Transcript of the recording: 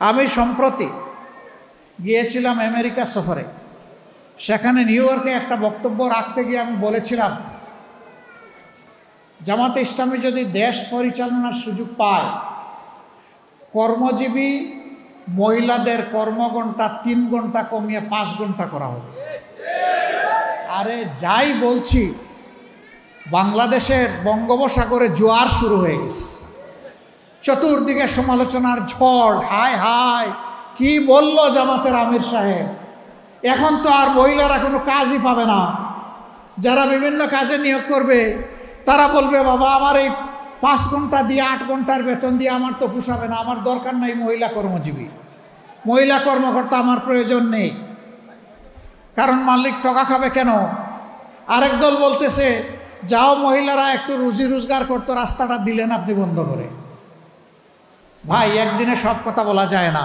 আমি সম্প্রতি গিয়েছিলাম আমেরিকা সফরে। সেখানে নিউ ইয়র্কে একটা বক্তব্য রাখতে গিয়ে আমি বলেছিলাম, জামাতে ইসলামী যদি দেশ পরিচালনার সুযোগ পায়, কর্মজীবী মহিলাদের কর্মঘণ্টা 3 ঘন্টা কমিয়ে 5 ঘন্টা করা হবে। আরে যাই বলছি, বাংলাদেশের বঙ্গোপসাগরে জোয়ার শুরু হয়ে গেছে, চতুর্দিকে সমালোচনার ঝড়। হায় হায়, কি বলল জামাতের আমির সাহেব, এখন তো আর মহিলারা কোনো কাজই পাবে না। যারা বিভিন্ন কাজে নিয়োগ করবে তারা বলবে, বাবা আমার এই 5 ঘন্টা দিয়ে 8 ঘন্টার বেতন দিয়ে আমার তো পোষাবে না, আমার দরকার নাই মহিলা কর্মজীবী, মহিলা কর্মকর্তা আমার প্রয়োজন নেই। কারণ মালিক টাকা খাবে কেন? আরেক দল বলতেছে, যাও মহিলারা একটু রুজি রোজগার করতো, রাস্তাটা দিলেন আপনি বন্ধ করে। ভাই, একদিনে সব কথা বলা যায় না।